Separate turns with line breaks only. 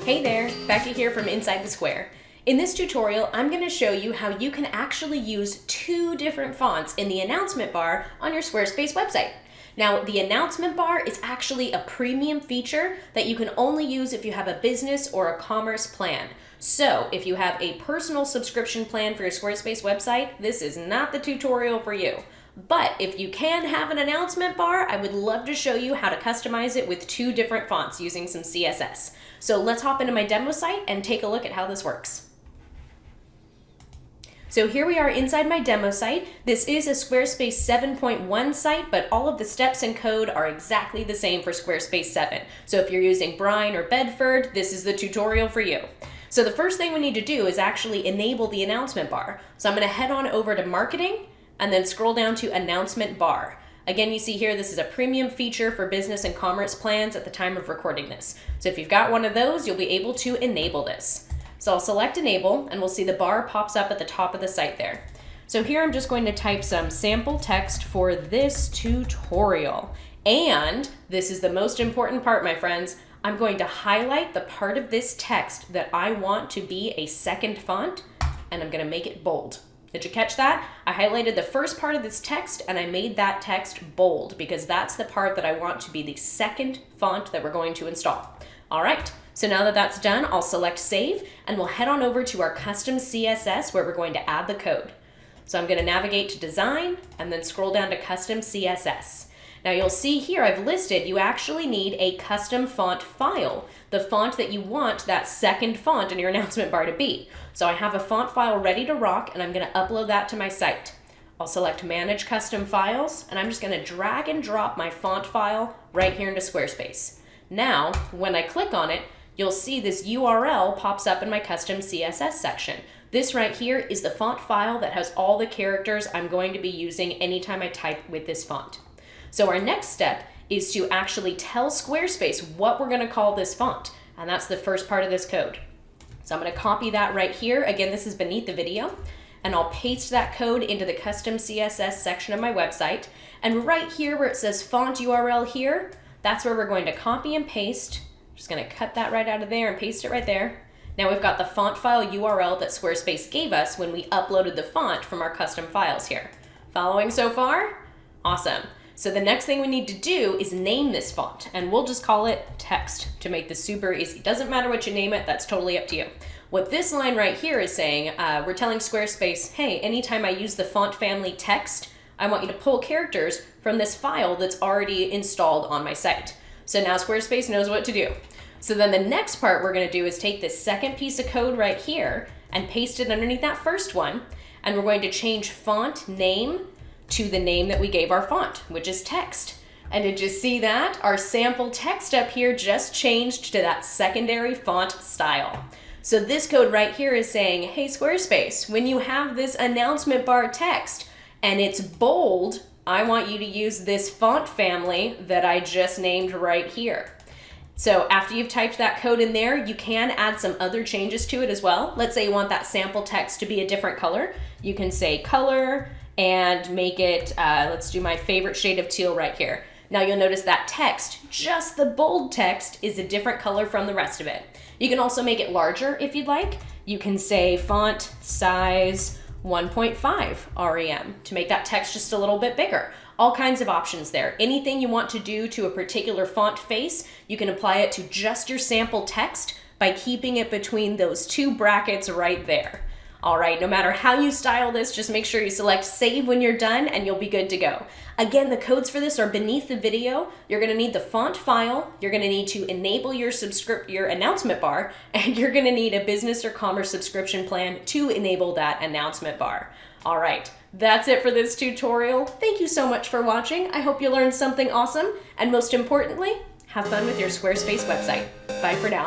Hey there, Becca here from Inside the Square. In this tutorial, I'm going to show you how you can actually use two different fonts in the announcement bar on your Squarespace website. Now, the announcement bar is actually a premium feature that you can only use if you have a business or a commerce plan. So, if you have a personal subscription plan for your Squarespace website, this is not the tutorial for you. But if you can have an announcement bar, I would love to show you how to customize it with two different fonts using some CSS. So let's hop into my demo site and take a look at how this works. So here we are inside my demo site. This is a Squarespace 7.1 site, but all of the steps and code are exactly the same for Squarespace 7. So if you're using Brine or Bedford, this is the tutorial for you. So the first thing we need to do is actually enable the announcement bar. So I'm going to head on over to Marketing and then scroll down to Announcement Bar. Again, you see here, this is a premium feature for business and commerce plans at the time of recording this. So if you've got one of those, you'll be able to enable this. So I'll select Enable, and we'll see the bar pops up at the top of the site there. So here I'm just going to type some sample text for this tutorial. And this is the most important part, my friends. I'm going to highlight the part of this text that I want to be a second font, and I'm going to make it bold. Did you catch that? I highlighted the first part of this text and I made that text bold because that's the part that I want to be the second font that we're going to install. All right, so now that that's done, I'll select Save and we'll head on over to our custom CSS where we're going to add the code. So I'm going to navigate to Design and then scroll down to Custom CSS. Now you'll see here I've listed you actually need a custom font file, the font that you want that second font in your announcement bar to be. So I have a font file ready to rock and I'm going to upload that to my site. I'll select Manage Custom Files and I'm just going to drag and drop my font file right here into Squarespace. Now, when I click on it, you'll see this URL pops up in my custom CSS section. This right here is the font file that has all the characters I'm going to be using anytime I type with this font. So our next step is to actually tell Squarespace what we're going to call this font, and that's the first part of this code. So I'm going to copy that right here. Again, this is beneath the video, and I'll paste that code into the custom CSS section of my website. And right here where it says font URL here, that's where we're going to copy and paste. I'm just going to cut that right out of there and paste it right there. Now we've got the font file URL that Squarespace gave us when we uploaded the font from our custom files here. Following so far? Awesome. So the next thing we need to do is name this font, and we'll just call it text to make this super easy. Doesn't matter what you name it, that's totally up to you. What this line right here is saying, we're telling Squarespace, hey, anytime I use the font family text, I want you to pull characters from this file that's already installed on my site. So now Squarespace knows what to do. So then the next part we're going to do is take this second piece of code right here and paste it underneath that first one, and we're going to change font name to the name that we gave our font, which is text. And did you see that? Our sample text up here just changed to that secondary font style. So this code right here is saying, hey Squarespace, when you have this announcement bar text and it's bold, I want you to use this font family that I just named right here. So after you've typed that code in there, you can add some other changes to it as well. Let's say you want that sample text to be a different color. You can say color and make it, let's do my favorite shade of teal right here. Now you'll notice that text, just the bold text, is a different color from the rest of it. You can also make it larger if you'd like. You can say font size 1.5 REM to make that text just a little bit bigger. All kinds of options there. Anything you want to do to a particular font face, you can apply it to just your sample text by keeping it between those two brackets right there. All right, no matter how you style this, just make sure you select Save when you're done and you'll be good to go. Again, the codes for this are beneath the video. You're gonna need the font file, you're gonna need to enable your announcement bar, and you're gonna need a business or commerce subscription plan to enable that announcement bar. All right, that's it for this tutorial. Thank you so much for watching. I hope you learned something awesome, and most importantly, have fun with your Squarespace website. Bye for now.